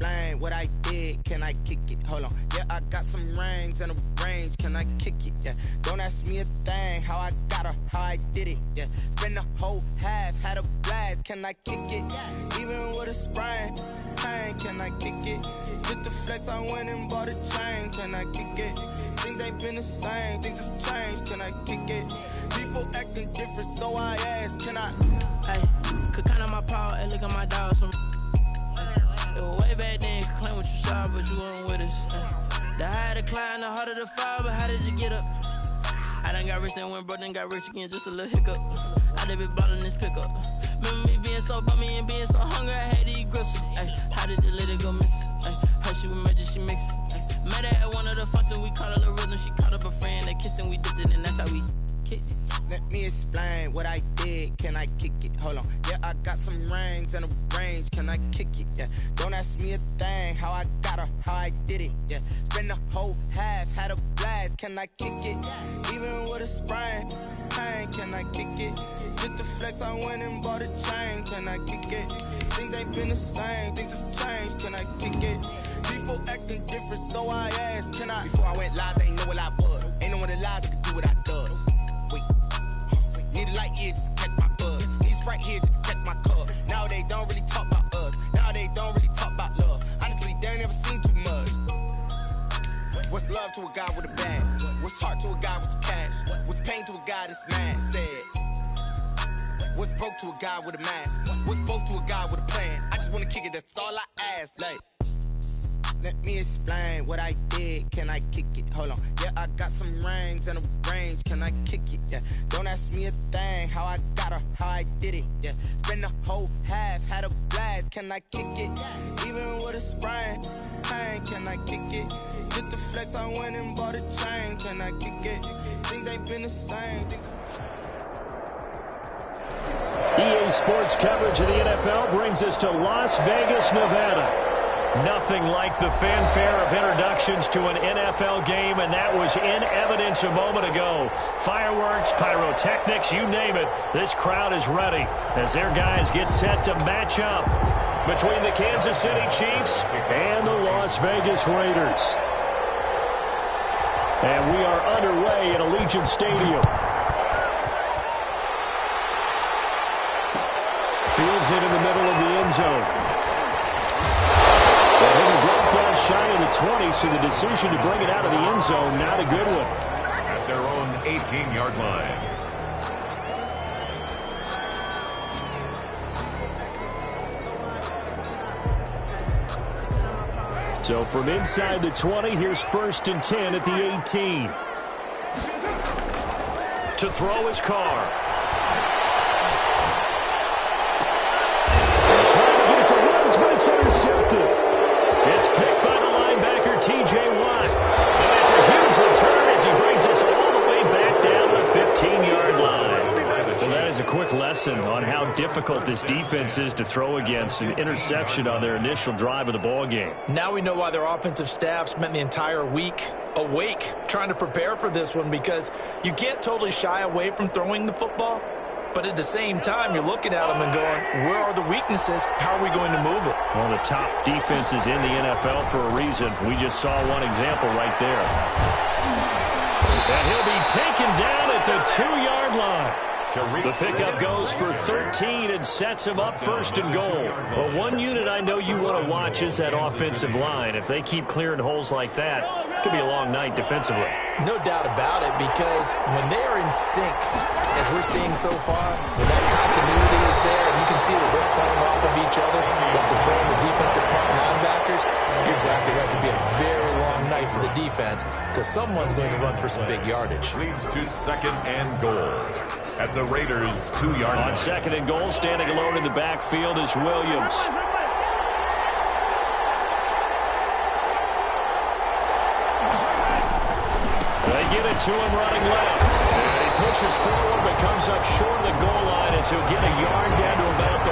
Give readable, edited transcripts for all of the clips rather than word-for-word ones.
explain what I did? Can I kick it? Hold on. Yeah, I got some rings and a range. Can I kick it? Yeah. Don't ask me a thing. How I got her, how I did it. Yeah. Spend the whole half, had a blast. Can I kick it? Even with a sprain. Pain, can I kick it? Just the flex, I went and bought a chain. Can I kick it? Things ain't been the same. Things have changed. Can I kick it? People acting different, so I ask. Can I? Hey, could count on my power and look at my dogs from. It was way back then, could claim what you saw, but you weren't with us. The higher the climb, the harder the fall, but how did you get up? I done got rich, then went broke, then got rich again, just a little hiccup. I done been ballin' this pickup. Remember me being so bummy and being so hungry, I had to eat gristle. Ay, how did the lady go miss? Ay, her she was magic, she mixed. Met her at one of the functions, we caught a little rhythm, she caught up a friend, they kissed and we dipped it, and that's how we kicked it. Let me explain what I did. Can I kick it? Hold on. Yeah, I got some rings and a range. Can I kick it? Yeah. Don't ask me a thing. How I got her, how I did it. Yeah. Spend the whole half, had a blast. Can I kick it? Even with a sprain. Pain, can I kick it? Just the flex, I went and bought a chain. Can I kick it? Things ain't been the same. Things have changed. Can I kick it? People acting different, so I asked. Can I? Before I went live, they ain't know what I was. Ain't no one alive that could do what I does. Need a light year just to catch my buzz. Need Sprite here just to catch my cup. Now they don't really talk about us. Now they don't really talk about love. Honestly, they ain't never seen too much. What's love to a guy with a bag? What's heart to a guy with some cash? What's pain to a guy that's mad? Said. What's broke to a guy with a mask? What's both to a guy with a plan? I just wanna kick it, that's all I ask. Like, let me explain what I did. Can I kick it? Hold on. Yeah, I got some rings and a range. Can I kick it? Yeah. Don't ask me a thing. How I got her, how I did it. Yeah. Spend the whole half, had a blast. Can I kick it? Even with a sprain. Pain, can I kick it? Just the flex, I went and bought a chain. Can I kick it? Things ain't been the same. EA Sports coverage of the NFL brings us to Las Vegas, Nevada. Nothing like the fanfare of introductions to an NFL game, and that was in evidence a moment ago. Fireworks, pyrotechnics, you name it. This crowd is ready as their guys get set to match up between the Kansas City Chiefs and the Las Vegas Raiders. And we are underway at Allegiant Stadium. Fields in the middle of the end zone. Down shy of the 20, so the decision to bring it out of the end zone, not a good one. At their own 18-yard line. So from inside the 20, here's 1st and 10 at the 18. To throw his car. Trying to get it to Ruggs, but it's intercepted. It's picked by the linebacker, T.J. Watt. And it's a huge return as he brings us all the way back down to the 15-yard line. Well, that is a quick lesson on how difficult this defense is to throw against. An interception on their initial drive of the ball game. Now we know why their offensive staff spent the entire week awake trying to prepare for this one, because you can't totally shy away from throwing the football. But at the same time, you're looking at them and going, where are the weaknesses? How are we going to move it? One of the top defenses in the NFL for a reason. We just saw one example right there. And he'll be taken down at the 2-yard line. The pickup goes for 13 and sets him up 1st and goal. Well, one unit I know you want to watch is that offensive line. If they keep clearing holes like that, it could be a long night defensively. No doubt about it, because when they are in sync, as we're seeing so far, when that continuity is there, and you can see that they're playing off of each other while controlling the defensive front linebackers, you're exactly right. It could be a very long night for the defense, because someone's going to run for some big yardage. Leads to 2nd and goal at the Raiders' 2-yard line. On 2nd and goal, standing alone in the backfield is Williams. They get it to him running left. And he pushes forward but comes up short of the goal line as he'll get a yard down to about the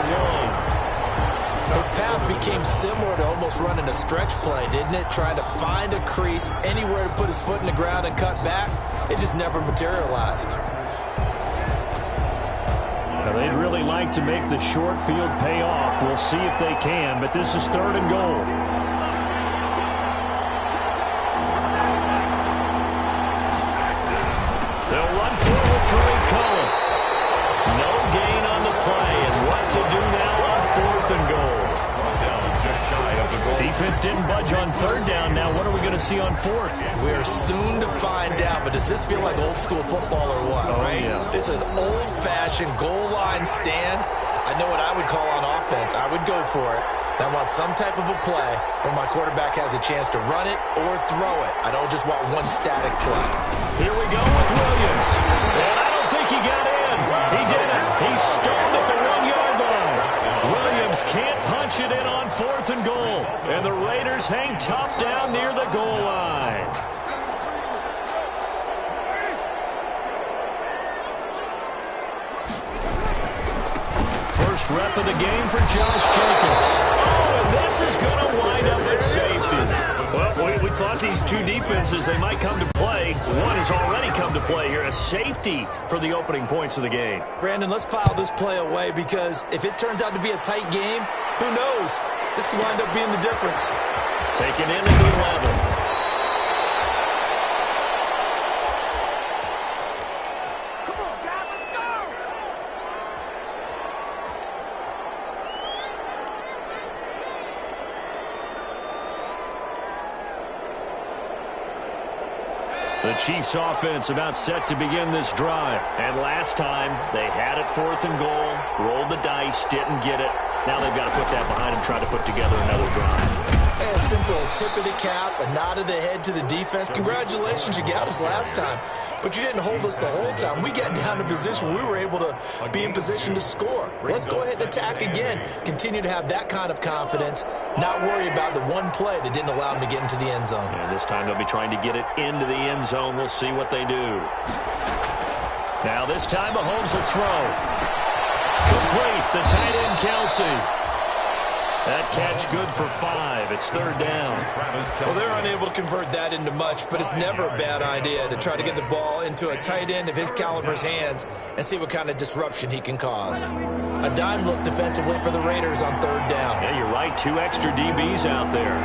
1. His path became similar to almost running a stretch play, didn't it? Trying to find a crease, anywhere to put his foot in the ground and cut back. It just never materialized. Now, they'd really like to make the short field pay off. We'll see if they can, but this is 3rd and goal. They'll run forward to Cohen. No gain on the play, and what to do now on 4th and goal. Defense didn't budge on 3rd down. Now what are we going to see on 4th? We are soon to find out, but does this feel like old school football or what, right? Yeah. It's an old-fashioned goal line stand. I know what I would call on offense. I would go for it. And I want some type of a play where my quarterback has a chance to run it or throw it. I don't just want one static play. Here we go with Williams. And I don't think he got in. He didn't. He stalled at the 1-yard line. Williams can't punch it in on 4th and goal. And the Raiders hang tough down near the goal line. First rep of the game for Josh Jacobs. Oh, and this is going to wind up as safety. Well, we thought these two defenses, they might come to play. One has already come to play here. A safety for the opening points of the game. Brandon, let's file this play away because if it turns out to be a tight game, who knows? This could wind up being the difference. Taken into the 11. The Chiefs offense about set to begin this drive. And last time, they had it 4th and goal, rolled the dice, didn't get it. Now they've got to put that behind them, try to put together another drive. A simple tip of the cap, a nod of the head to the defense. Congratulations, you got us last time. But you didn't hold us the whole time. We got down to position. We were able to be in position to score. Let's go ahead and attack again. Continue to have that kind of confidence. Not worry about the one play that didn't allow them to get into the end zone. And this time they'll be trying to get it into the end zone. We'll see what they do. Now this time Mahomes will throw. Complete. The tight end, Kelsey. That catch good for 5. It's 3rd down. Well, they're unable to convert that into much, but it's never a bad idea to try to get the ball into a tight end of his caliber's hands and see what kind of disruption he can cause. A dime look defensively for the Raiders on 3rd down. Yeah, you're right. 2 extra DBs out there.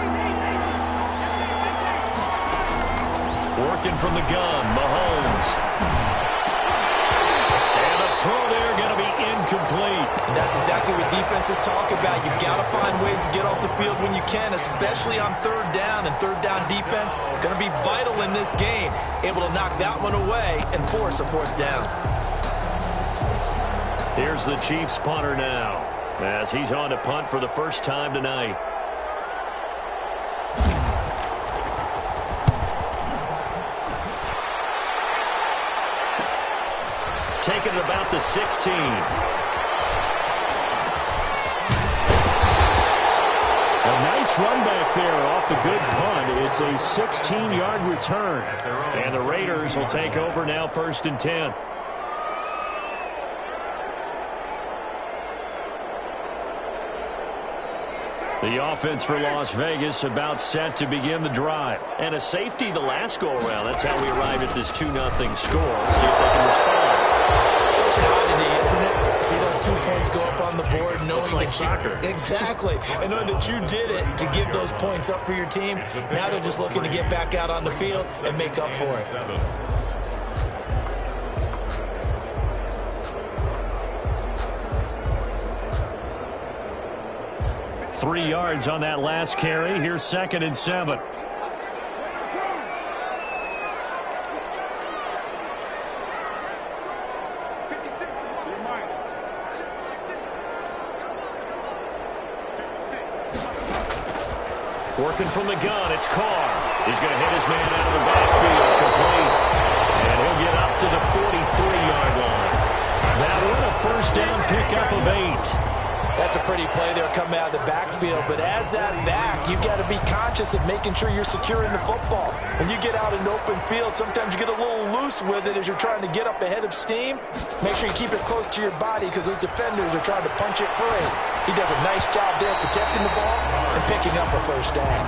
Working from the gun, Mahomes. And a throw there going to be incomplete. And that's exactly what defenses talk about. You've got to find ways to get off the field when you can, especially on 3rd down. And 3rd down defense going to be vital in this game. Able to knock that one away and force a 4th down. Here's the Chiefs punter now, as he's on to punt for the first time tonight. Taking it about the 16. A nice run back there off the good punt. It's a 16-yard return. And the Raiders will take over now, 1st and 10. The offense for Las Vegas about set to begin the drive. And a safety the last go-around. That's how we arrived at this 2-0 score. We'll see if they can respond. Such an oddity, isn't it? See those 2 points go up on the board, knowing Looks like that soccer. Exactly. And knowing that you did it to give those points up for your team. Now they're just looking to get back out on the field and make up for it. 3 yards on that last carry. Here's 2nd and 7. Working from the gun, it's Carr. He's going to hit his man out of the backfield, complete. And he'll get up to the 43-yard line. That one a 1st down pickup of 8. That's a pretty play there coming out of the backfield. But as that back, you've got to be conscious of making sure you're securing the football. When you get out in open field, sometimes you get a little loose with it as you're trying to get up ahead of steam. Make sure you keep it close to your body because those defenders are trying to punch it free. He does a nice job there protecting the ball and picking up a 1st down.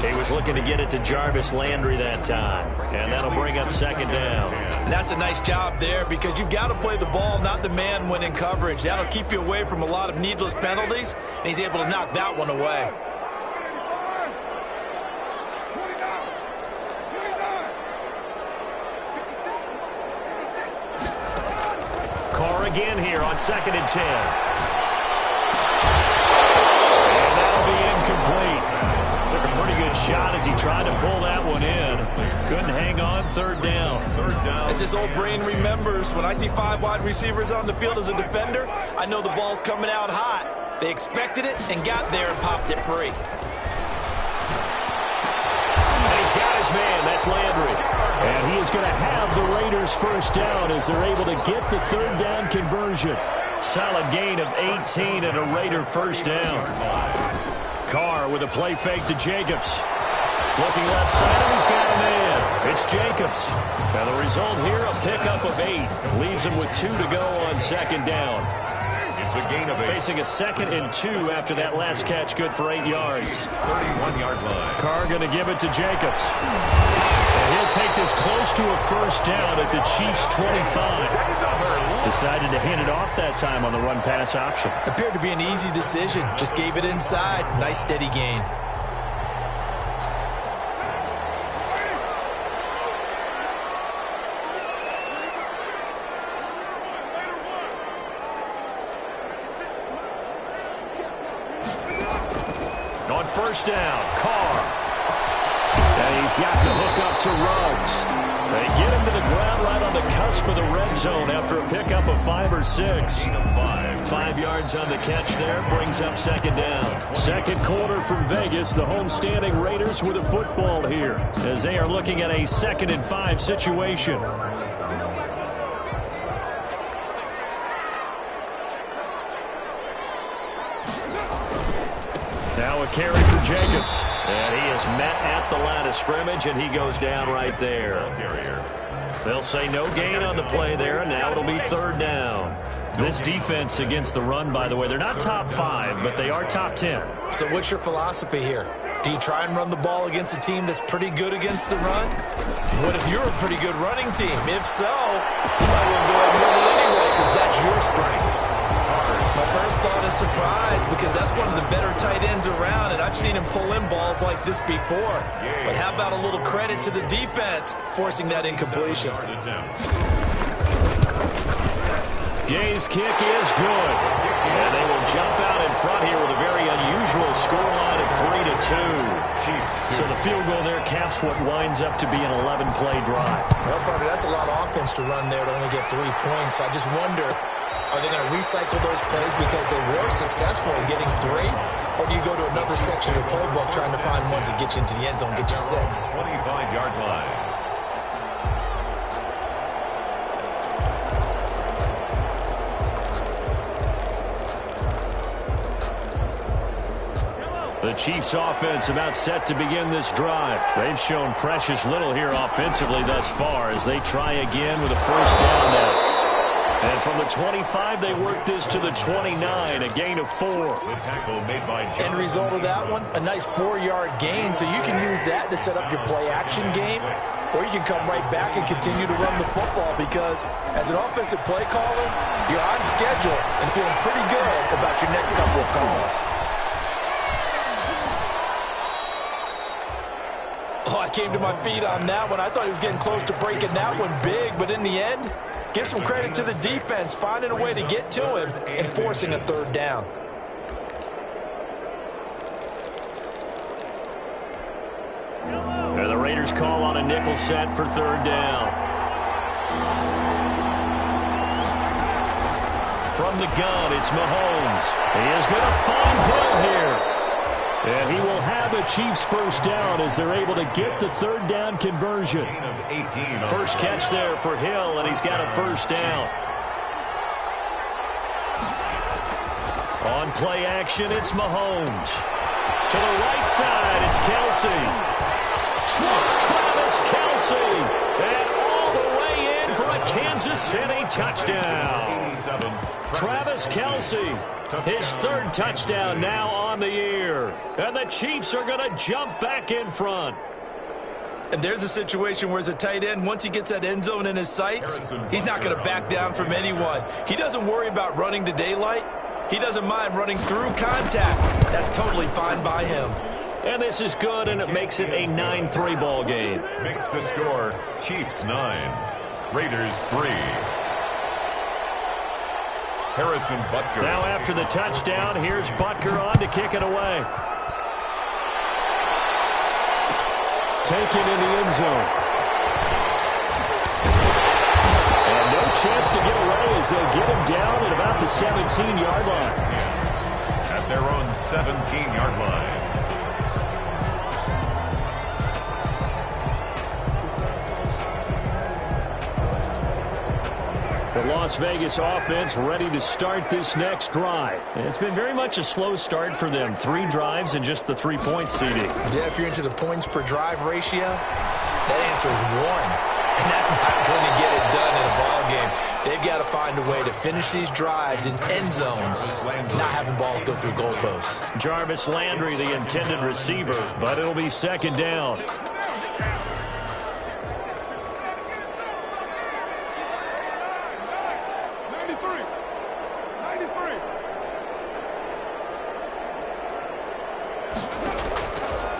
He was looking to get it to Jarvis Landry that time. And that'll bring up 2nd down. And that's a nice job there because you've got to play the ball, not the man when in coverage. That'll keep you away from a lot of needless penalties, and he's able to knock that one away. again here on 2nd and 10. And that'll be incomplete. Took a pretty good shot as he tried to pull that one in. Couldn't hang on. 3rd down. As his old brain remembers, when I see 5 wide receivers on the field as a defender, I know the ball's coming out hot. They expected it and got there and popped it free. And he's got his man. That's Landry. And he is going to have the Raiders first down as they're able to get the 3rd down conversion. Solid gain of 18 and a Raider first down. Carr with a play fake to Jacobs. Looking left side, and he's got a man. It's Jacobs. Now the result here, a pickup of 8. Leaves him with 2 to go on 2nd down. It's a gain of 8. Facing a 2nd and 2 after that last catch, good for 8 yards. 31-yard line. Carr going to give it to Jacobs. And he'll take this close to a first down at the Chiefs' 25. Decided to hand it off that time on the run-pass option. Appeared to be an easy decision. Just gave it inside. Nice steady gain. On first down, Carr. And he's got the hook up to Ruggs. They get him to the ground right on the cusp of the red zone after a pickup of 5 or 6. 5 yards on the catch there, brings up 2nd down. Second quarter from Vegas, the homestanding Raiders with a football here As they are looking at a 2nd and 5 situation. Now a carry for Jacobs. And he is met at the line of scrimmage, and he goes down right there. They'll say no gain on the play there, and now it'll be 3rd down. This defense against the run, by the way, they're not top 5, but they are top 10. So what's your philosophy here? Do you try and run the ball against a team that's pretty good against the run? What if you're a pretty good running team? If so, you might want to go ahead and run it anyway because that's your strength. My first thought is surprise because that's one of the better tight ends around, and I've seen him pull in balls like this before. But how about a little credit to the defense forcing that incompletion? Gay's kick is good. And they will jump out in front here with a very unusual scoreline of 3-2. So the field goal there caps what winds up to be an 11-play drive. Well, partner, that's a lot of offense to run there to only get 3 points. So I just wonder, are they going to recycle those plays because they were successful in getting 3? Or do you go to another section of the playbook trying to find ones that get you into the end zone, get you 6? 25-yard line. The Chiefs offense about set to begin this drive. They've shown precious little here offensively thus far as they try again with a first down now. And from the 25, they work this to the 29, a gain of 4. The tackle made by John. End result of that one, a nice 4-yard gain, so you can use that to set up your play-action game, or you can come right back and continue to run the football because as an offensive play caller, you're on schedule and feeling pretty good about your next couple of calls. Oh, I came to my feet on that one. I thought he was getting close to breaking that one big, but in the end, give some credit to the defense, finding a way to get to him and forcing a 3rd down. And the Raiders call on a nickel set for 3rd down. From the gun, it's Mahomes. He is going to find Hill here. And he will have the Chiefs first down as they're able to get the 3rd down conversion. First catch there for Hill, and he's got a first down. On play action, it's Mahomes. To the right side, it's Kelsey. Travis Kelsey. And all the way in for a Kansas City touchdown. Travis Kelsey. His 3rd touchdown now on the year. And the Chiefs are going to jump back in front. And there's a situation where as a tight end, once he gets that end zone in his sights, he's not going to back down from anyone. He doesn't worry about running to daylight. He doesn't mind running through contact. That's totally fine by him. And this is good, and it makes it a 9-3 ball game. Makes the score Chiefs 9, Raiders 3. Harrison Butker. Now after the touchdown, here's Butker on to kick it away. Taken in the end zone. And no chance to get away as they'll get him down at about the 17-yard line. At their own 17-yard line. The Las Vegas offense ready to start this next drive. And it's been very much a slow start for them. 3 drives and just the 3-point CD. Yeah, if you're into the points per drive ratio, that answer is 1. And that's not going to get it done in a ball game. They've got to find a way to finish these drives in end zones, not having balls go through goalposts. Jarvis Landry, the intended receiver, but it'll be second down.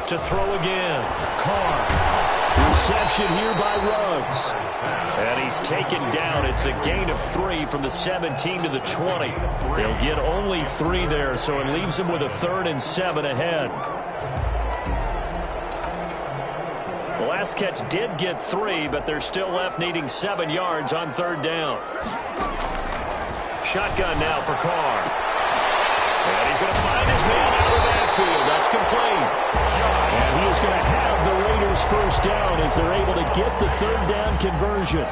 To throw again. Carr. Reception here by Ruggs. And he's taken down. It's a gain of 3 from the 17 to the 20. They'll get only 3 there, so it leaves them with a 3rd and 7 ahead. The last catch did get 3, but they're still left needing 7 yards on 3rd down. Shotgun now for Carr. And he's going to find his man out of the backfield. That's complete. And he is going to have the Raiders first down as they're able to get the 3rd down conversion.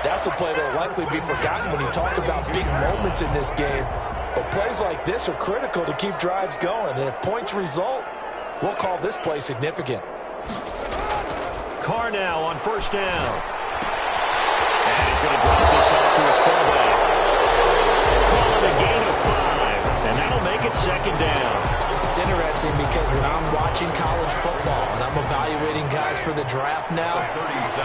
That's a play that will likely be forgotten when you talk about big moments in this game. But plays like this are critical to keep drives going. And if points result, we'll call this play significant. Carr now on 1st down. And he's going to drop this off to his fullback. Call it a gain of 5. And that'll make it 2nd down. It's interesting because when I'm watching college football and I'm evaluating guys for the draft now,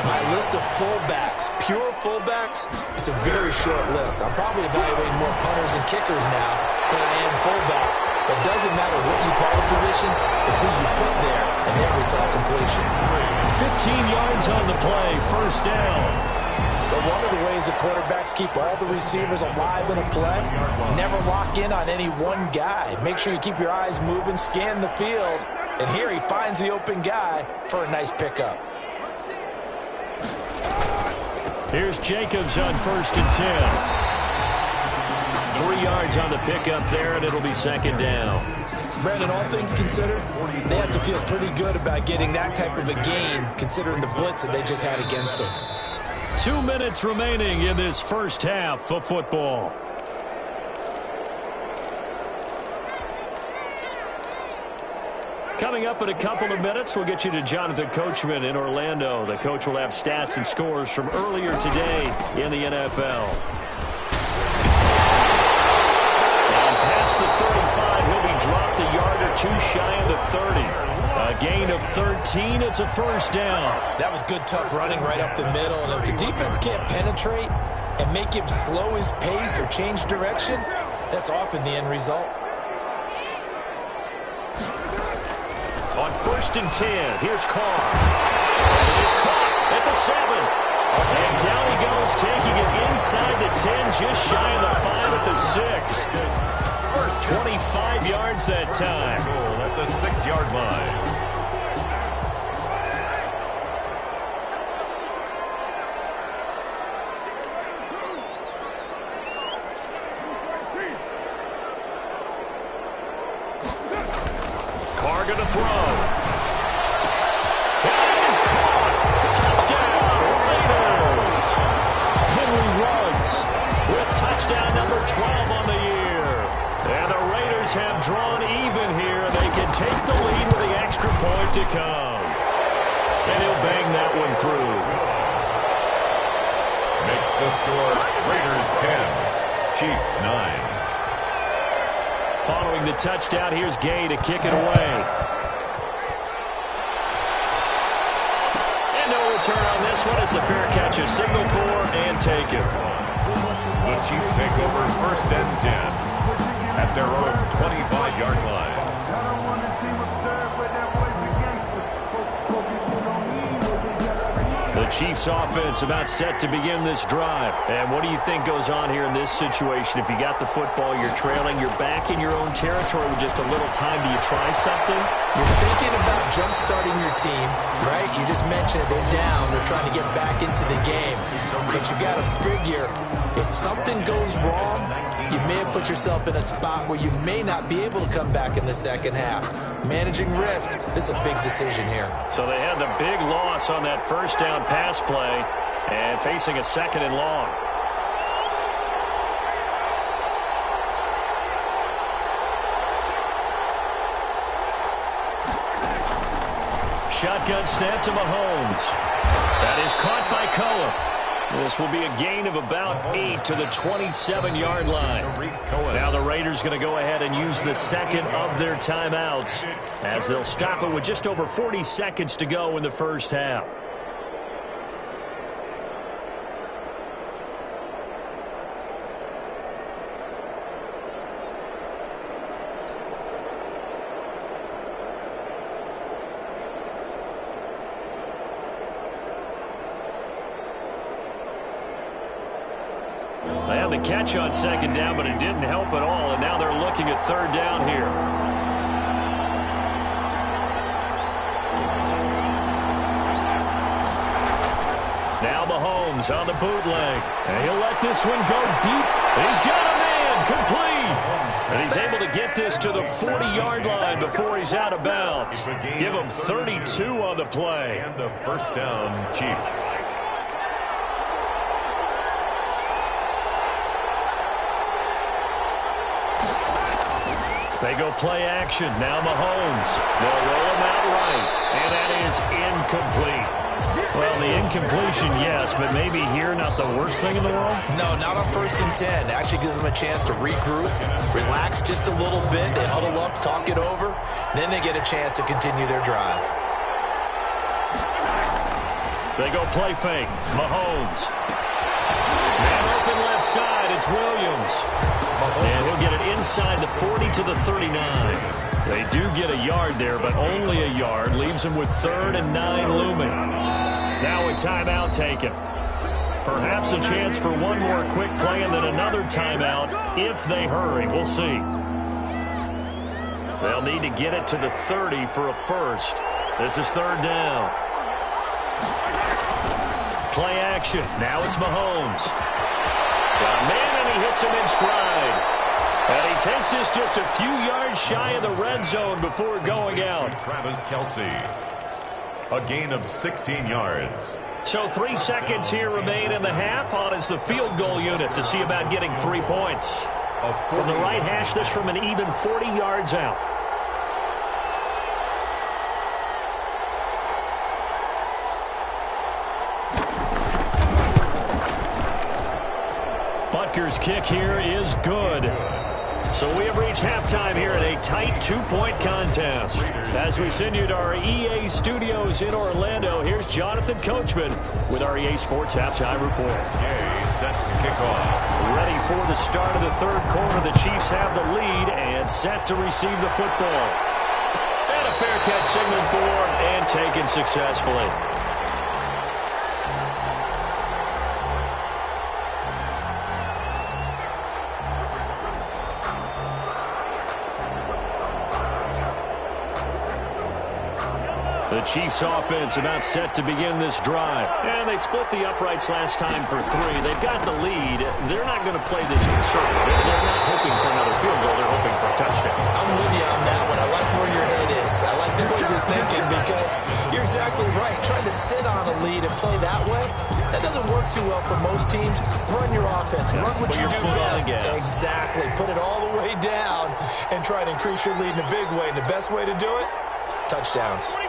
my list of fullbacks, pure fullbacks, it's a very short list. I'm probably evaluating more punters and kickers now than I am fullbacks. But it doesn't matter what you call the position, it's who you put there. And there we saw completion. 15 yards on the play, 1st down. But one of the ways that quarterbacks keep all the receivers alive in a play, never lock in on any one guy. Make sure you keep your eyes moving, scan the field, and here he finds the open guy for a nice pickup. Here's Jacobs on 1st and 10. 3 yards on the pickup there, and it'll be 2nd down. Brandon, all things considered, they have to feel pretty good about getting that type of a gain, considering the blitz that they just had against them. 2 minutes remaining in this first half of football. Coming up in a couple of minutes, we'll get you to Jonathan Coachman in Orlando. The coach will have stats and scores from earlier today in the NFL. And past the 35, he'll be dropped a yard or 2 shy of the 30. A gain of 13, it's a 1st down. That was good, tough running right up the middle. And if the defense can't penetrate and make him slow his pace or change direction, that's often the end result. On 1st and 10, here's Carr. And it is caught at the 7. And down he goes, taking it inside the 10, just shy of the 5 at the 6. 25 yards that time. At the 6-yard line. Carr gonna throw. It is caught. Touchdown, Raiders. Henry Ruggs with touchdown number 12 on the year. And the Raiders have drawn even here. They can take the lead with the extra point to come. And he'll bang that one through. Makes the score Raiders 10, Chiefs 9. Following the touchdown, here's Gay to kick it away. And no return on this one as the fair catch is signaled for and taken. The Chiefs take over 1st and 10 at their own 25-yard line. The The Chiefs offense about set to begin this drive. And what do you think goes on here in this situation? If you got the football, you're trailing, you're back in your own territory with just a little time. Do you try something? You're thinking about jump-starting your team, right? You just mentioned it. They're down. They're trying to get back into the game. But you got to figure, if something goes wrong, you may have put yourself in a spot where you may not be able to come back in the second half. Managing risk, this is a big decision here. So they had the big loss on that first down pass play and facing a second and long. Shotgun snap to Mahomes. That is caught by Cohen. This will be a gain of about 8 to the 27-yard line. Now the Raiders going to go ahead and use the second of their timeouts as they'll stop it with just over 40 seconds to go in the first half. They had the catch on second down, but it didn't help at all, and now they're looking at third down here. Now Mahomes on the bootleg, and he'll let this one go deep. He's got a man complete, and he's able to get this to the 40-yard line before he's out of bounds. Give him 32 on the play. And a first down, Chiefs. They go play action. Now Mahomes. They'll roll him out right. And that is incomplete. Well, the incompletion, yes, but maybe here not the worst thing in the world? No, not on 1st and 10. It actually gives them a chance to regroup, relax just a little bit. They huddle up, talk it over. Then they get a chance to continue their drive. They go play fake. Mahomes. Man open left side. It's Williams. And he'll get it inside the 40 to the 39. They do get a yard there, but only a yard. Leaves them with 3rd and 9 looming. Now a timeout taken. Perhaps a chance for one more quick play and then another timeout if they hurry. We'll see. They'll need to get it to the 30 for a first. This is 3rd down. Play action. Now it's Mahomes. Got a man, and he hits him in stride. And he takes this just a few yards shy of the red zone before going out. Travis Kelce. A gain of 16 yards. So 3 seconds here remain in the half. On is the field goal unit to see about getting 3 points. From the right hash, this from an even 40 yards out. Butker's kick here is good. So we have reached halftime here in a tight 2-point contest. As we send you to our EA studios in Orlando, here's Jonathan Coachman with our EA Sports Halftime Report. EA set to kick off. Ready for the start of the third quarter. The Chiefs have the lead and set to receive the football. And a fair catch signaled for and taken successfully. The Chiefs offense about set to begin this drive. And they split the uprights last time for 3. They've got the lead. They're not going to play this conservative. They're not hoping for another field goal. They're hoping for a touchdown. I'm with you on that one. I like where your head is. I like the way you're thinking because you're exactly right. Trying to sit on a lead and play that way, that doesn't work too well for most teams. Run your offense. Run what you do best. Exactly. Put it all the way down and try to increase your lead in a big way. And the best way to do it, touchdowns.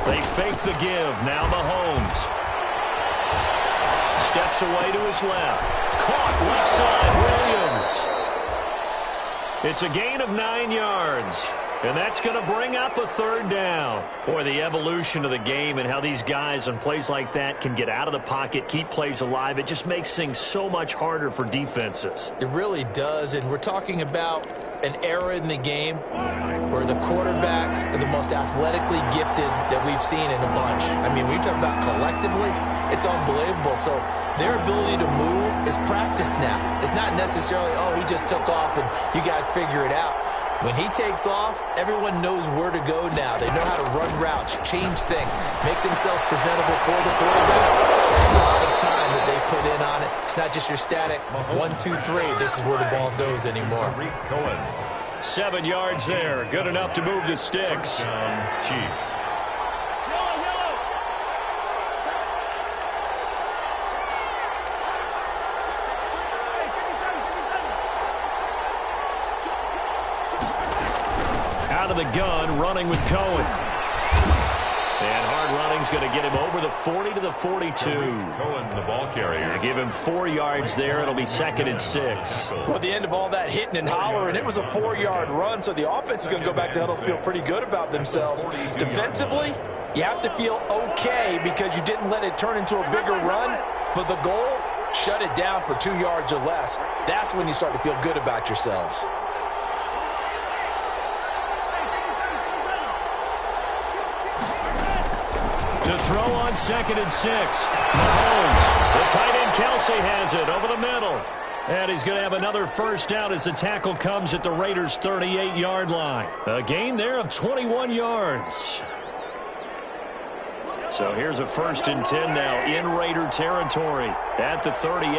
They fake the give. Now Mahomes. Steps away to his left. Caught left side. Williams. It's a gain of 9 yards. And that's going to bring up a third down. Boy, the evolution of the game and how these guys on plays like that can get out of the pocket, keep plays alive, it just makes things so much harder for defenses. It really does, and we're talking about an era in the game where the quarterbacks are the most athletically gifted that we've seen in a bunch. I mean, when you talk about collectively, it's unbelievable. So their ability to move is practiced now. It's not necessarily, oh, he just took off and you guys figure it out. When he takes off, everyone knows where to go now. They know how to run routes, change things, make themselves presentable for the quarterback. It's a lot of time that they put in on it. It's not just your static 1, 2, 3. This is where the ball goes anymore. 7 yards there. Good enough to move the sticks. Chiefs. Out of the gun, running with Cohen. And hard running's going to get him over the 40 to the 42. Cohen, the ball carrier. Give him 4 yards there. It'll be 2nd and 6. Well, at the end of all that hitting and hollering, it was a 4-yard run, so the offense is going to go back to huddle, feel pretty good about themselves. Defensively, you have to feel okay because you didn't let it turn into a bigger run, but the goal, shut it down for 2 yards or less. That's when you start to feel good about yourselves. To throw on 2nd and 6. Mahomes. The tight end Kelsey has it over the middle. And he's going to have another first down as the tackle comes at the Raiders' 38-yard line. A gain there of 21 yards. So here's a 1st and 10 now in Raider territory at the 38.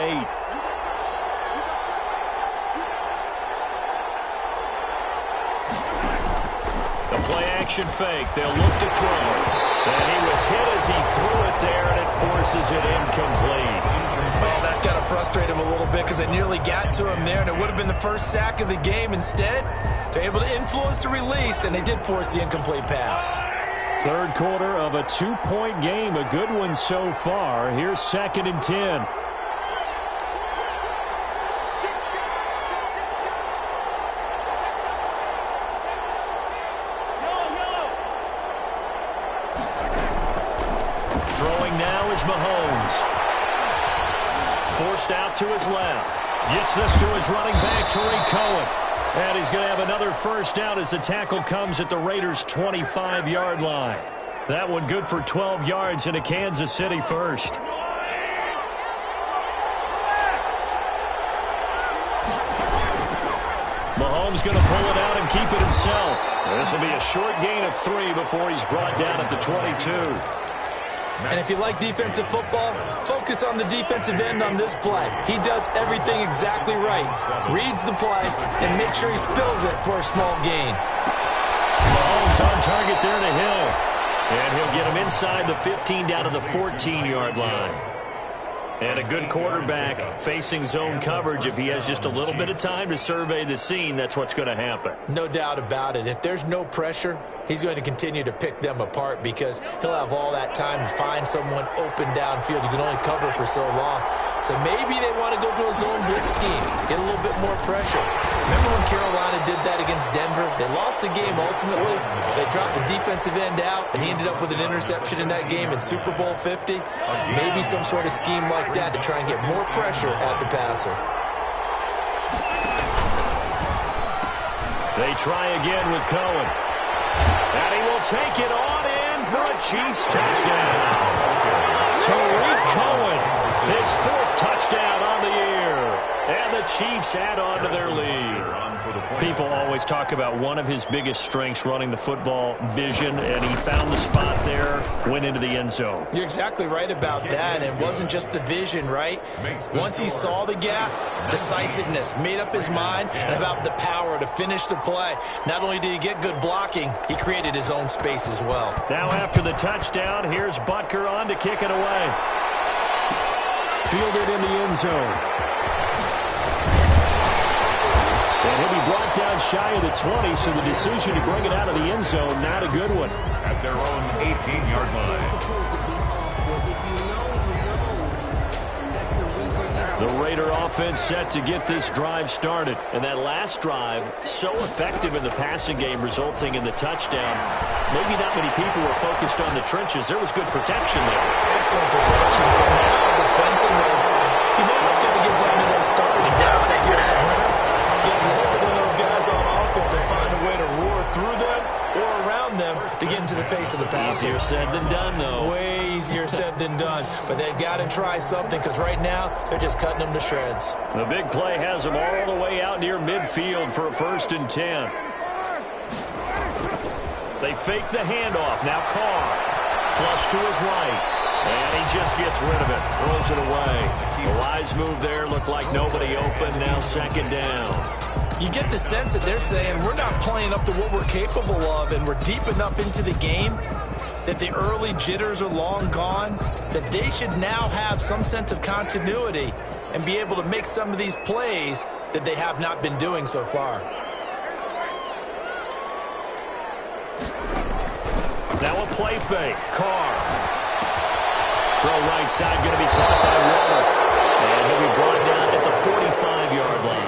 The play-action fake. They'll look to throw. And he was hit as he threw it there, and it forces it incomplete. Well, that's got to frustrate him a little bit because they nearly got to him there, and it would have been the first sack of the game. Instead, they're able to influence the release, and they did force the incomplete pass. Third quarter of a 2-point game. A good one so far. Here's 2nd and 10. Throwing now is Mahomes. Forced out to his left. Gets this to his running back, Tariq Cohen. And he's going to have another first down as the tackle comes at the Raiders' 25-yard line. That one good for 12 yards into Kansas City first. Mahomes going to pull it out and keep it himself. This will be a short gain of 3 before he's brought down at the 22. And if you like defensive football, focus on the defensive end on this play. He does everything exactly right. Reads the play and makes sure he spills it for a small gain. Mahomes on target there to Hill. And he'll get him inside the 15 down to the 14-yard line. And a good quarterback facing zone coverage. If he has just a little bit of time to survey the scene, that's what's going to happen. No doubt about it. If there's no pressure, he's going to continue to pick them apart because he'll have all that time to find someone open downfield. You can only cover for so long. So maybe they want to go to a zone blitz scheme, get a little bit more pressure. Remember when Carolina did that against Denver? They lost the game ultimately. They dropped the defensive end out, and he ended up with an interception in that game in Super Bowl 50. Maybe some sort of scheme like that to try and get more pressure at the passer. They try again with Cohen. And he will take it on in for a Chiefs touchdown. Tariq Cohen, his 4th touchdown on the year. And the Chiefs add on to their lead. People always talk about one of his biggest strengths, running the football, vision, and he found the spot there, went into the end zone. You're exactly right about that. It wasn't just the vision, right? Once he saw the gap, decisiveness, made up his mind, and about the power to finish the play. Not only did he get good blocking, he created his own space as well. Now after the touchdown, here's Butker on to kick it away. Fielded in the end zone. And he'll be brought down shy of the 20, so the decision to bring it out of the end zone, not a good one. At their own 18-yard line. The Raider offense set to get this drive started. And that last drive, so effective in the passing game, resulting in the touchdown. Maybe not many people were focused on the trenches. There was good protection there. Excellent protection. So now defensively, you know what's going to get down to those starters. Guys like you're a sprinter. Get lower than those guys on offense and find a way to roar through them or around them to get into the face of the passer. Easier said than done, though. Way easier said than done. But they've got to try something because right now they're just cutting them to shreds. The big play has them all the way out near midfield for a 1st and 10. They fake the handoff. Now Carr. Flush to his right. And he just gets rid of it. Throws it away. A wise move there. Looked like nobody open. Now 2nd down. You get the sense that they're saying we're not playing up to what we're capable of, and we're deep enough into the game that the early jitters are long gone, that they should now have some sense of continuity and be able to make some of these plays that they have not been doing so far. Now a play fake. Carr. Throw right side, going to be caught by Waller. And he'll be brought down at the 45-yard line.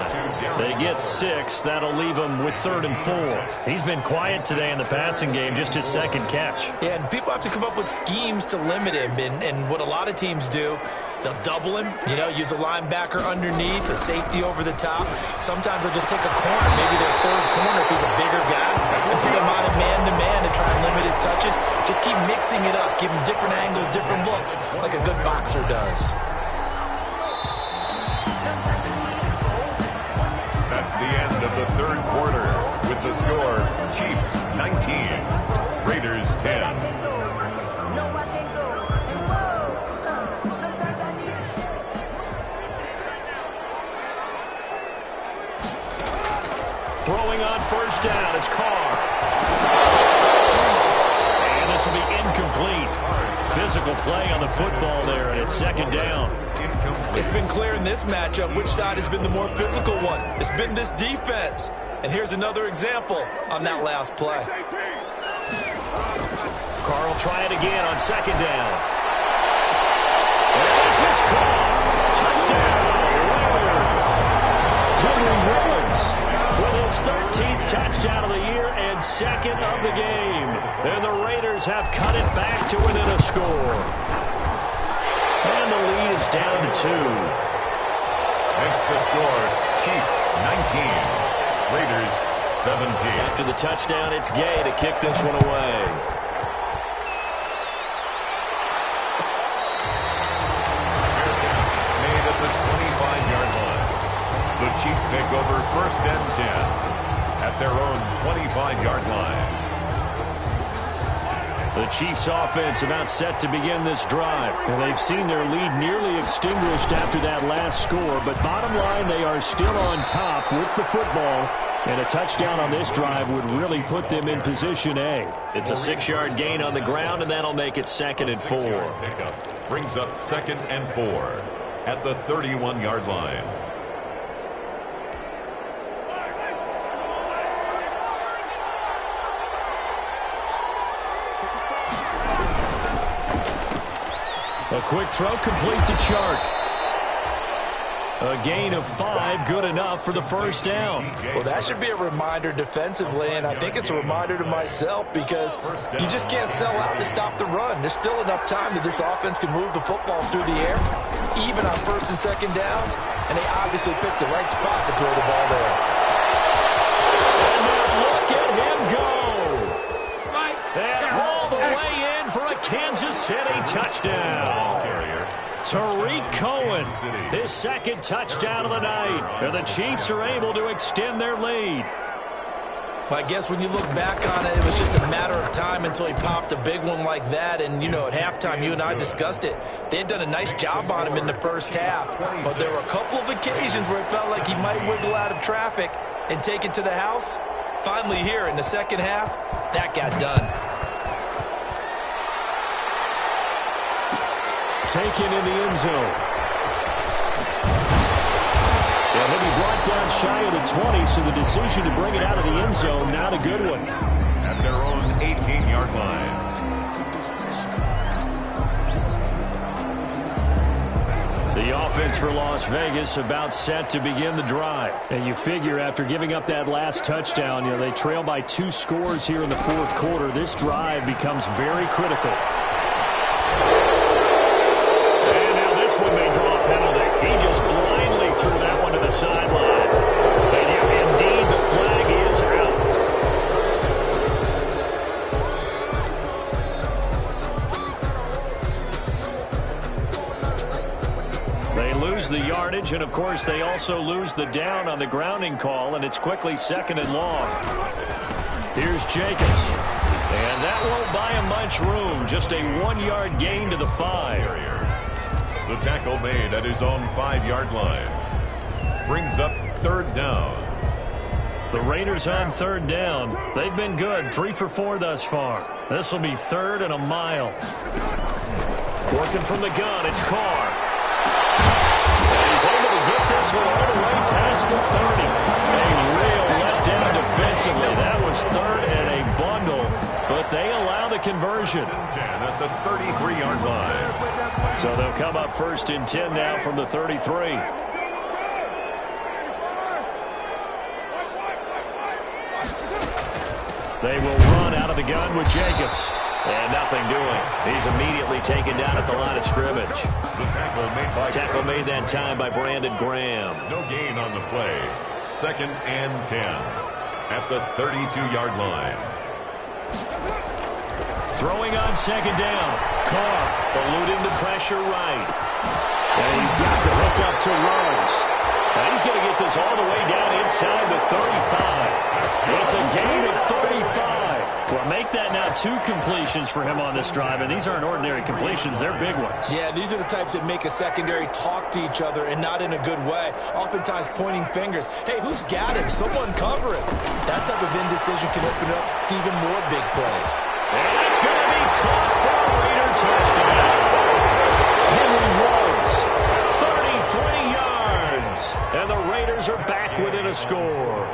They get 6. That'll leave him with 3rd and 4. He's been quiet today in the passing game, just his 2nd catch. Yeah, and people have to come up with schemes to limit him. And what a lot of teams do, they'll double him, use a linebacker underneath, a safety over the top. Sometimes they'll just take a corner, maybe their 3rd corner if he's a bigger guy, and put him on a man-to-man to try and limit his touches. Just keep mixing it up, give him different angles, different looks, like a good boxer does. That's the end of the 3rd quarter with the score Chiefs 19, Raiders 10. Throwing on 1st down is Carr. And this will be incomplete. Physical play on the football there, and it's 2nd down. It's been clear in this matchup which side has been the more physical one. It's been this defense. And here's another example on that last play. Carr will try it again on 2nd down. This is Carr. Touchdown. Raiders. Henry Rollins with his 13th touchdown of the year and 2nd of the game. And the Raiders have cut it back to within a score. And the lead is down to 2. That's the score. Chiefs 19, Raiders 17. After the touchdown, it's Gay to kick this one away. Made at the 25-yard line. The Chiefs take over 1st and 10 at their own 25-yard line. The Chiefs offense about set to begin this drive. And they've seen their lead nearly extinguished after that last score. But bottom line, they are still on top with the football. And a touchdown on this drive would really put them in position A. It's a 6-yard gain on the ground, and that'll make it 2nd and 4. Pickup brings up 2nd and 4 at the 31-yard line. A quick throw complete to Chark. A gain of 5, good enough for the 1st down. Well, that should be a reminder defensively, and I think it's a reminder to myself because you just can't sell out to stop the run. There's still enough time that this offense can move the football through the air, even on 1st and 2nd downs, and they obviously picked the right spot to throw the ball there. And now look at him go. And all the way in for a Kansas City touchdown. Tariq Cohen, his 2nd touchdown of the night. And the Chiefs are able to extend their lead. Well, I guess when you look back on it, it was just a matter of time until he popped a big one like that. And, at halftime, you and I discussed it. They had done a nice job on him in the 1st half. But there were a couple of occasions where it felt like he might wiggle out of traffic and take it to the house. Finally here in the 2nd half, that got done. Taken in the end zone. And he'll be brought down shy of the 20, so the decision to bring it out of the end zone, not a good one. At their own 18-yard line. The The offense for Las Vegas about set to begin the drive. And you figure after giving up that last touchdown, they trail by 2 scores here in the fourth quarter. This drive becomes very critical. And now this one may draw a penalty. He just blindly threw that one to the sideline. And indeed, the flag is out. Lose the yardage, and of course they also lose the down on the grounding call, and it's quickly 2nd and long. Here's Jacobs, and that won't buy him much room. Just a 1-yard gain to the 5. The tackle made at his own 5-yard line brings up 3rd down. The Raiders on 3rd down. They've been good, 3 for 4 thus far. This will be 3rd and a mile. Working from the gun, it's Carr. He's able to get this one all the way past the 30. A real letdown defensively. That was 3rd and a bundle, but they allow the conversion. 10 at the 33-yard line. So they'll come up 1st and 10 now from the 33. They will run out of the gun with Jacobs. And nothing doing. He's immediately taken down at the line of scrimmage. The tackle made that time by Brandon Graham. No gain on the play. 2nd and 10 at the 32-yard line. Throwing on 2nd down. Carr eluding the pressure right. And he's got the hook up to Rose. And he's going to get this all the way down inside the 35. It's a gain of 35. Well, make that now 2 completions for him on this drive, and these aren't ordinary completions. They're big ones. Yeah, these are the types that make a secondary talk to each other and not in a good way. Oftentimes pointing fingers. Hey, who's got him? Someone cover him. That type of indecision can open up to even more big plays. And it's going to be caught for a Raider touchdown. Henry Ruggs, 33 yards. And the Raiders are back within a score.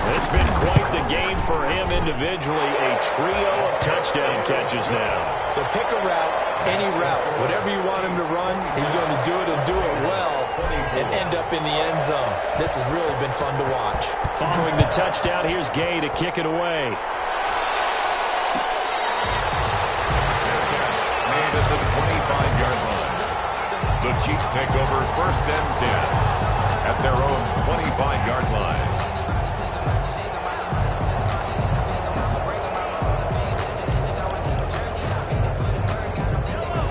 It's been quite the game for him individually. A trio of touchdown catches now. So pick a route, any route. Whatever you want him to run, he's going to do it and do it well and end up in the end zone. This has really been fun to watch. Following the touchdown, here's Gay to kick it away. Made at the 25-yard line. The Chiefs take over 1st and 10 at their own 25-yard line.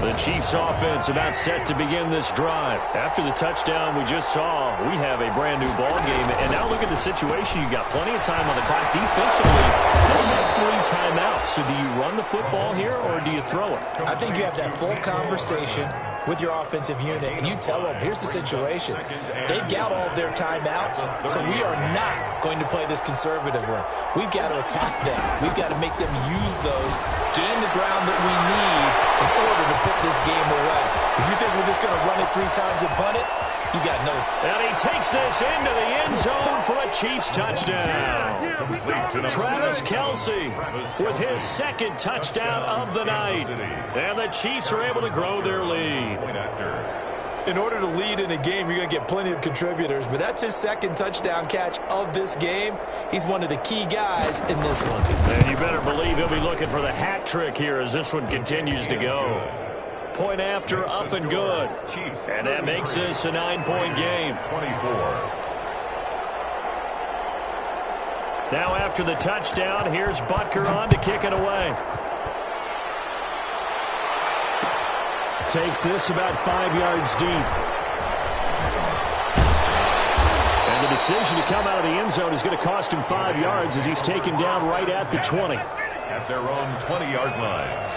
The Chiefs offense about set to begin this drive. After the touchdown we just saw, we have a brand new ball game. And now look at the situation. You've got plenty of time on the clock. Defensively, they have 3 timeouts. So do you run the football here or do you throw it? I think you have that full conversation with your offensive unit, and you tell them, here's the situation. They've got all their timeouts, so we are not going to play this conservatively. We've got to attack them. We've got to make them use those, gain the ground that we need in order to put this game away. If you think we're just going to run it 3 times and punt it, you got no. And he takes this into the end zone for a Chiefs touchdown. Travis Kelce with his 2nd touchdown of the night. And the Chiefs are able to grow their lead. In order to lead in a game, you're going to get plenty of contributors, but that's his 2nd touchdown catch of this game. He's one of the key guys in this one. And you better believe he'll be looking for the hat trick here as this one continues to go. Point after, up and good. And that makes this a 9-point game. 24. Now after the touchdown, here's Butker on to kick it away. Takes this about 5 yards deep. And the decision to come out of the end zone is going to cost him 5 yards as he's taken down right at the 20. At their own 20-yard line.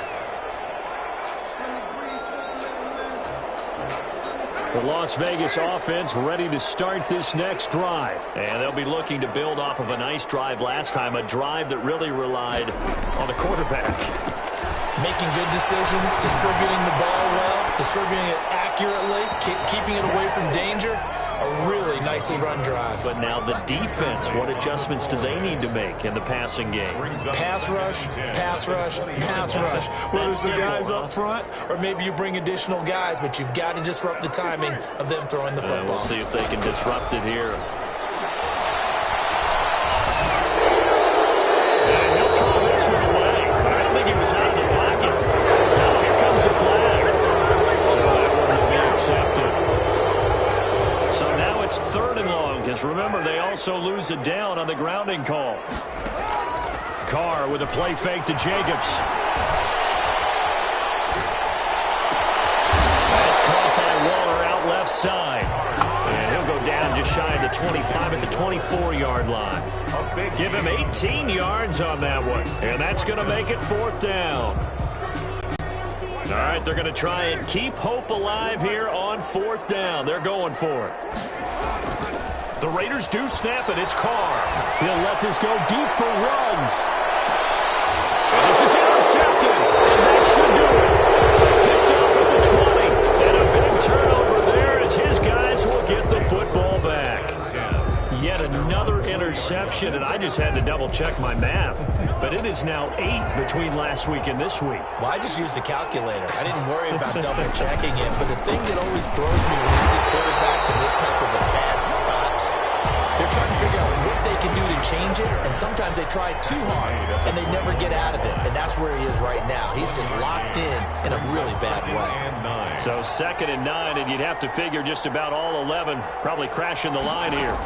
The Las Vegas offense ready to start this next drive. And they'll be looking to build off of a nice drive last time, a drive that really relied on the quarterback. Making good decisions, distributing the ball well, distributing it accurately, keeping it away from danger. A A really nicely run drive. But now the defense, what adjustments do they need to make in the passing game? Pass rush, pass rush, pass rush. Whether it's the guys up front or maybe you bring additional guys, but you've got to disrupt the timing of them throwing the football. We'll see if they can disrupt it here. And he'll throw this one away. But I don't think he was out of the pocket. Now here comes the flag. So that one will be accepted. So now it's 3rd and long, because remember, they also lose it down on the grounding call. Carr with a play fake to Jacobs. That's caught by Waller out left side. And he'll go down just shy of the 25 at the 24-yard line. Give him 18 yards on that one. And that's going to make it 4th down. All right, they're going to try and keep hope alive here on 4th down. They're going for it. The Raiders do snap it. It's Carr. He'll let this go deep for Ruggs. And this is intercepted. And that should do it. Picked off at the 20. And a big turnover there as his guys will get the football back. Yet another interception, and I just had to double-check my math. But it is now 8 between last week and this week. Well, I just used the calculator. I didn't worry about double-checking it. But the thing that always throws me when you see quarterbacks in this type of a bad spot, they're trying to figure out what they can do to change it, and sometimes they try too hard, and they never get out of it. And that's where he is right now. He's just locked in a really bad way. So 2nd and 9, and you'd have to figure just about all 11 probably crashing the line here.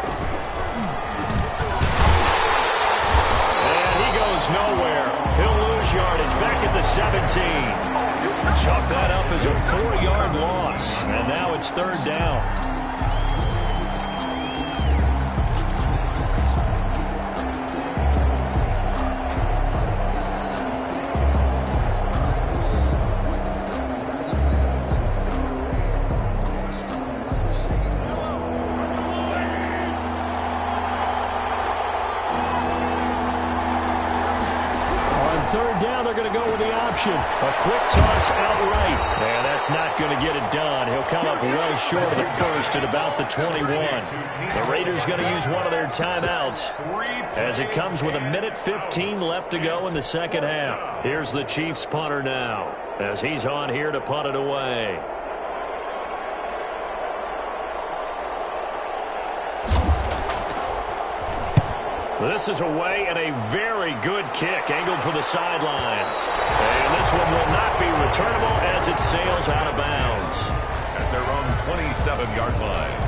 And he goes nowhere. He'll lose yardage back at the 17. Chalk that up as a 4-yard loss, and now it's 3rd down. A quick toss outright. And that's not going to get it done. He'll come up well short of the first at about the 21. The Raiders going to use one of their timeouts as it comes with 1:15 left to go in the second half. Here's the Chiefs punter now as he's on here to punt it away. This is away and a very good kick angled for the sidelines. And this one will not be returnable as it sails out of bounds. At their own 27-yard line.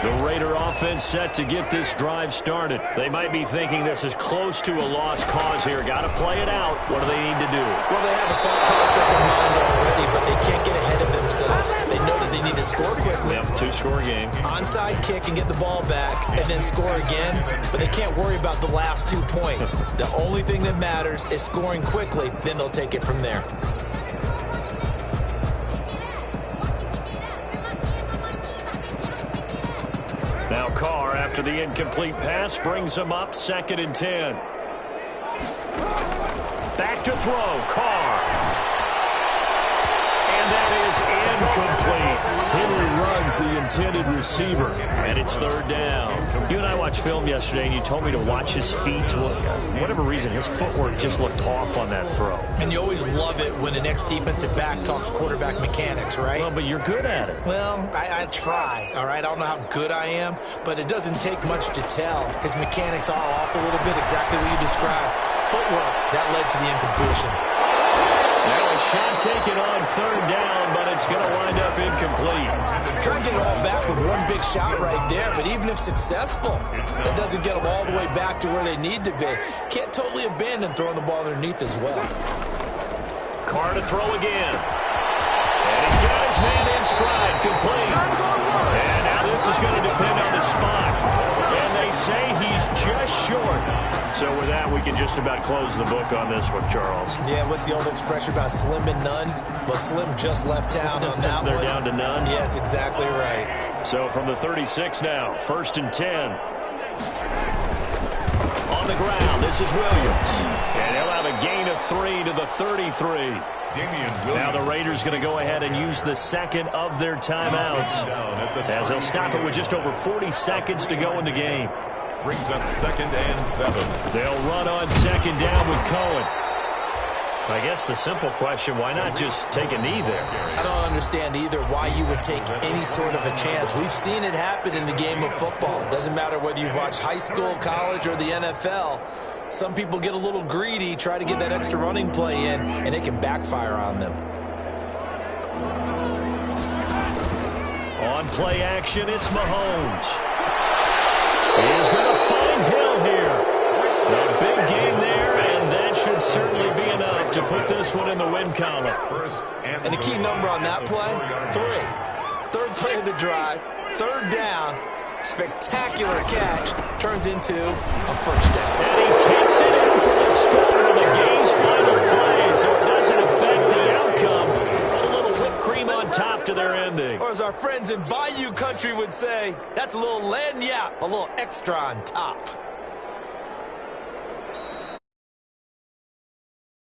The Raider offense set to get this drive started. They might be thinking this is close to a lost cause here. Got to play it out. What do they need to do? Well, they have a thought process in mind already, but they can't get ahead of themselves. They know that they need to score quickly. Yep, 2-score game. Onside kick and get the ball back and then score again, but they can't worry about the last 2 points. The only thing that matters is scoring quickly, then they'll take it from there. Now Carr, after the incomplete pass, brings him up 2nd and 10. Back to throw, Carr. And that is incomplete. Henry Ruggs, the intended receiver. And it's 3rd down. You and I watched film yesterday, and you told me to watch his feet. For whatever reason, his footwork just looked off on that throw. And you always love it when an ex-defensive back talks quarterback mechanics, right? Well, but you're good at it. Well, I try, all right? I don't know how good I am, but it doesn't take much to tell. His mechanics are off a little bit, exactly what you described. Footwork, that led to the incompletion. Now a shot taken on 3rd down, but it's going to wind up incomplete. Try and get it all back with one big shot right there, but even if successful, that doesn't get them all the way back to where they need to be. Can't totally abandon throwing the ball underneath as well. Carr to throw again. And he's got his man in stride, complete. And now this is going to depend on the spot. And they say he's just short. So with that, we can just about close the book on this one, Charles. Yeah, what's the old expression about slim and none? Well, Slim just left town on that They're one. down to none? Yes, exactly right. So from the 36 now, 1st and 10. On the ground, this is Williams. And he'll have a gain of 3 to the 33. Now the Raiders going to go ahead and use the second of their timeouts as they'll stop it with just over 40 seconds to go in the game. Brings up 2nd and 7. They'll run on 2nd down with Cohen. I guess the simple question, why not just take a knee there? I don't understand either why you would take any sort of a chance. We've seen it happen in the game of football. It doesn't matter whether you've watched high school, college, or the NFL. Some people get a little greedy, try to get that extra running play in, and it can backfire on them. On play action, it's Mahomes. He's going to find Hill here. A big game there, and that should certainly be enough to put this one in the win column. And the key number on that play, 3. Third play of the drive, 3rd down. Spectacular catch turns into a first down. And he takes it in for the score in the game's final play, so it doesn't affect the outcome. A little whipped cream on top to their ending. Or as our friends in Bayou Country would say, that's a little lagniappe, a little extra on top.